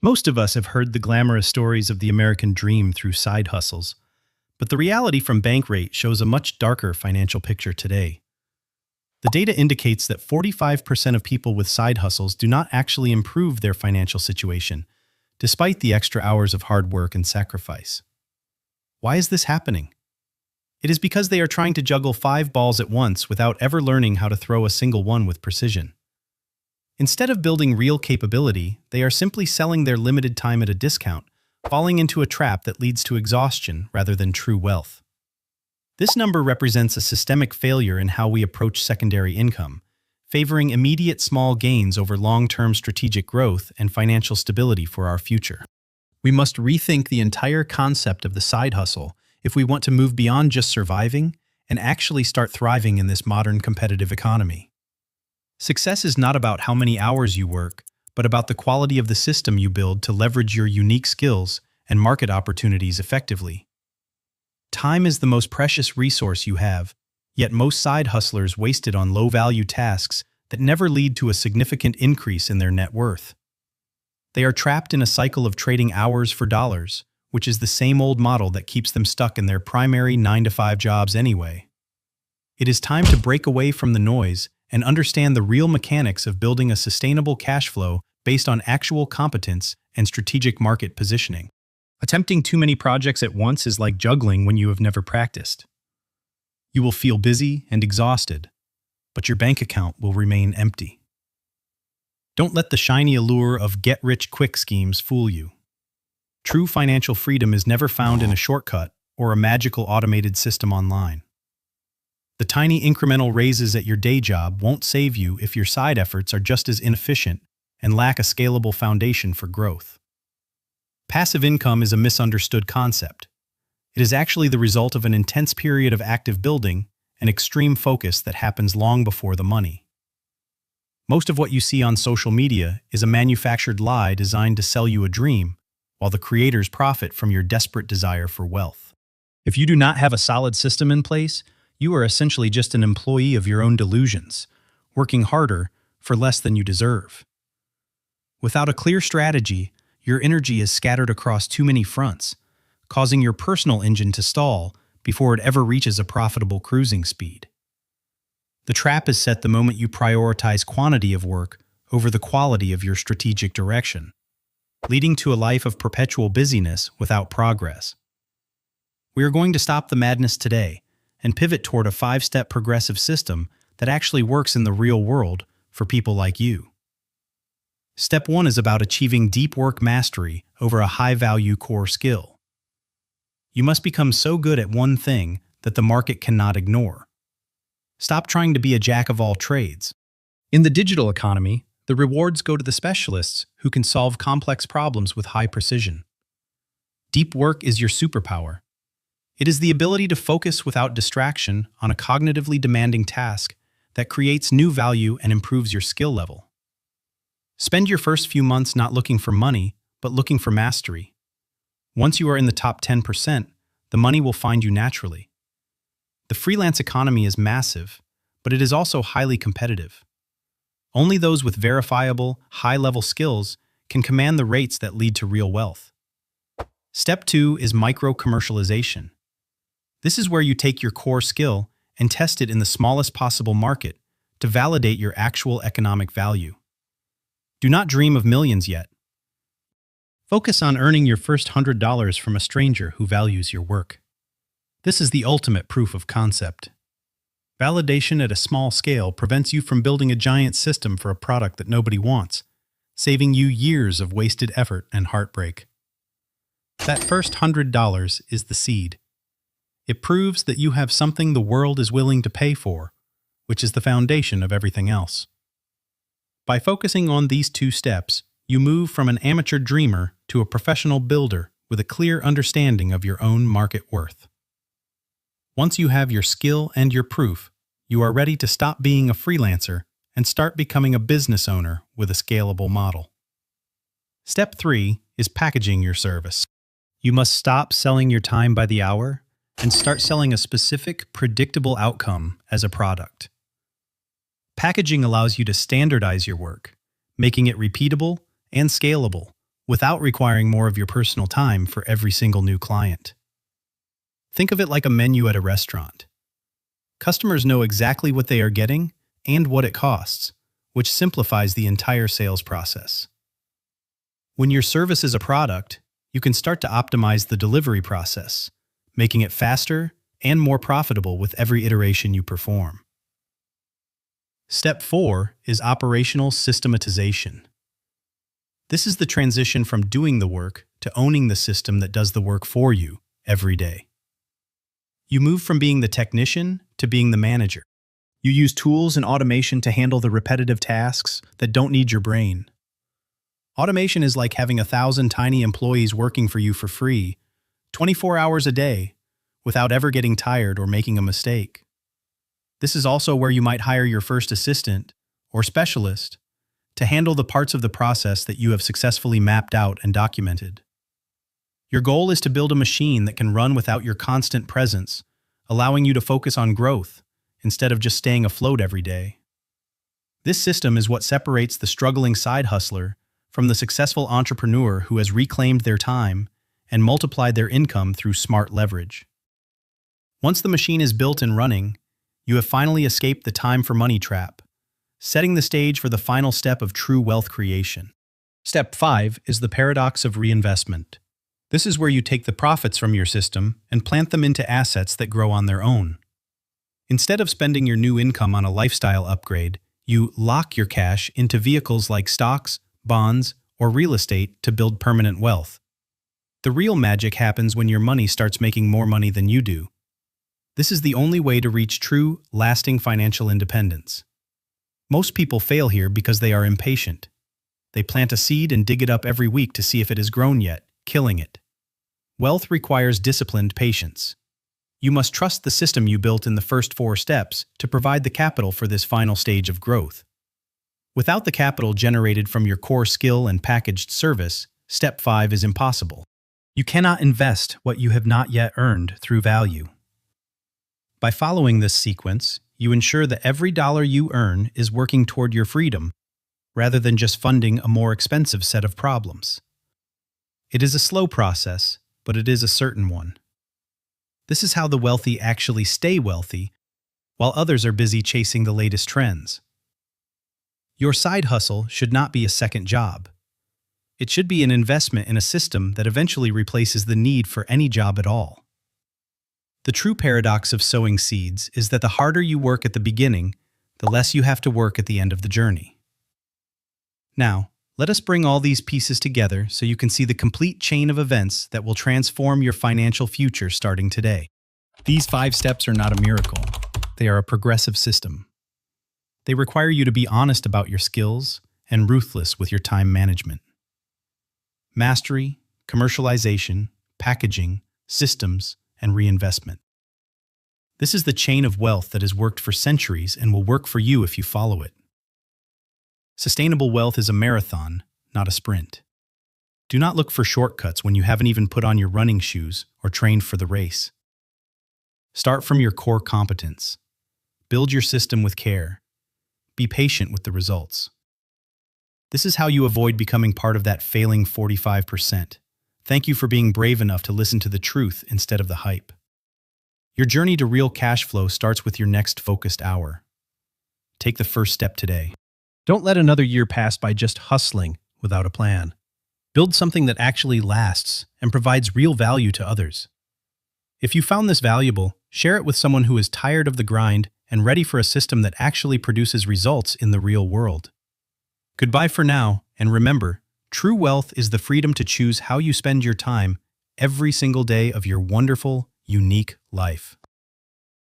Most of us have heard the glamorous stories of the American dream through side hustles, but the reality from Bankrate shows a much darker financial picture today. The data indicates that 45% of people with side hustles do not actually improve their financial situation, despite the extra hours of hard work and sacrifice. Why is this happening? It is because they are trying to juggle 5 balls at once without ever learning how to throw a single one with precision. Instead of building real capability, they are simply selling their limited time at a discount, falling into a trap that leads to exhaustion rather than true wealth. This number represents a systemic failure in how we approach secondary income, favoring immediate small gains over long-term strategic growth and financial stability for our future. We must rethink the entire concept of the side hustle if we want to move beyond just surviving and actually start thriving in this modern competitive economy. Success is not about how many hours you work, but about the quality of the system you build to leverage your unique skills and market opportunities effectively. Time is the most precious resource you have, yet most side hustlers waste it on low-value tasks that never lead to a significant increase in their net worth. They are trapped in a cycle of trading hours for dollars, which is the same old model that keeps them stuck in their primary 9-to-5 jobs anyway. It is time to break away from the noise and understand the real mechanics of building a sustainable cash flow based on actual competence and strategic market positioning. Attempting too many projects at once is like juggling when you have never practiced. You will feel busy and exhausted, but your bank account will remain empty. Don't let the shiny allure of get-rich-quick schemes fool you. True financial freedom is never found in a shortcut or a magical automated system online. The tiny incremental raises at your day job won't save you if your side efforts are just as inefficient and lack a scalable foundation for growth. Passive income is a misunderstood concept. It is actually the result of an intense period of active building and extreme focus that happens long before the money. Most of what you see on social media is a manufactured lie designed to sell you a dream, while the creators profit from your desperate desire for wealth. If you do not have a solid system in place, you are essentially just an employee of your own delusions, working harder for less than you deserve. Without a clear strategy, your energy is scattered across too many fronts, causing your personal engine to stall before it ever reaches a profitable cruising speed. The trap is set the moment you prioritize quantity of work over the quality of your strategic direction, leading to a life of perpetual busyness without progress. We are going to stop the madness today and pivot toward a 5-step progressive system that actually works in the real world for people like you. Step 1 is about achieving deep work mastery over a high-value core skill. You must become so good at one thing that the market cannot ignore. Stop trying to be a jack of all trades. In the digital economy, the rewards go to the specialists who can solve complex problems with high precision. Deep work is your superpower. It is the ability to focus without distraction on a cognitively demanding task that creates new value and improves your skill level. Spend your first few months not looking for money, but looking for mastery. Once you are in the top 10%, the money will find you naturally. The freelance economy is massive, but it is also highly competitive. Only those with verifiable, high-level skills can command the rates that lead to real wealth. Step 2 is micro-commercialization. This is where you take your core skill and test it in the smallest possible market to validate your actual economic value. Do not dream of millions yet. Focus on earning your first $100 from a stranger who values your work. This is the ultimate proof of concept. Validation at a small scale prevents you from building a giant system for a product that nobody wants, saving you years of wasted effort and heartbreak. That first $100 is the seed. It proves that you have something the world is willing to pay for, which is the foundation of everything else. By focusing on these 2 steps, you move from an amateur dreamer to a professional builder with a clear understanding of your own market worth. Once you have your skill and your proof, you are ready to stop being a freelancer and start becoming a business owner with a scalable model. Step 3 is packaging your service. You must stop selling your time by the hour and start selling a specific, predictable outcome as a product. Packaging allows you to standardize your work, making it repeatable and scalable without requiring more of your personal time for every single new client. Think of it like a menu at a restaurant. Customers know exactly what they are getting and what it costs, which simplifies the entire sales process. When your service is a product, you can start to optimize the delivery process, making it faster and more profitable with every iteration you perform. Step 4 is operational systematization. This is the transition from doing the work to owning the system that does the work for you every day. You move from being the technician to being the manager. You use tools and automation to handle the repetitive tasks that don't need your brain. Automation is like having 1,000 tiny employees working for you for free, 24 hours a day, without ever getting tired or making a mistake. This is also where you might hire your first assistant or specialist to handle the parts of the process that you have successfully mapped out and documented. Your goal is to build a machine that can run without your constant presence, allowing you to focus on growth instead of just staying afloat every day. This system is what separates the struggling side hustler from the successful entrepreneur who has reclaimed their time and multiplied their income through smart leverage. Once the machine is built and running, you have finally escaped the time for money trap, setting the stage for the final step of true wealth creation. Step 5 is the paradox of reinvestment. This is where you take the profits from your system and plant them into assets that grow on their own. Instead of spending your new income on a lifestyle upgrade, you lock your cash into vehicles like stocks, bonds, or real estate to build permanent wealth. The real magic happens when your money starts making more money than you do. This is the only way to reach true, lasting financial independence. Most people fail here because they are impatient. They plant a seed and dig it up every week to see if it has grown yet, killing it. Wealth requires disciplined patience. You must trust the system you built in the first 4 steps to provide the capital for this final stage of growth. Without the capital generated from your core skill and packaged service, step 5 is impossible. You cannot invest what you have not yet earned through value. By following this sequence, you ensure that every dollar you earn is working toward your freedom, rather than just funding a more expensive set of problems. It is a slow process, but it is a certain one. This is how the wealthy actually stay wealthy, while others are busy chasing the latest trends. Your side hustle should not be a second job. It should be an investment in a system that eventually replaces the need for any job at all. The true paradox of sowing seeds is that the harder you work at the beginning, the less you have to work at the end of the journey. Now, let us bring all these pieces together so you can see the complete chain of events that will transform your financial future starting today. These 5 steps are not a miracle. They are a progressive system. They require you to be honest about your skills and ruthless with your time management. Mastery, commercialization, packaging, systems, and reinvestment. This is the chain of wealth that has worked for centuries and will work for you if you follow it. Sustainable wealth is a marathon, not a sprint. Do not look for shortcuts when you haven't even put on your running shoes or trained for the race. Start from your core competence. Build your system with care. Be patient with the results. This is how you avoid becoming part of that failing 45%. Thank you for being brave enough to listen to the truth instead of the hype. Your journey to real cash flow starts with your next focused hour. Take the first step today. Don't let another year pass by just hustling without a plan. Build something that actually lasts and provides real value to others. If you found this valuable, share it with someone who is tired of the grind and ready for a system that actually produces results in the real world. Goodbye for now, and remember, true wealth is the freedom to choose how you spend your time every single day of your wonderful, unique life.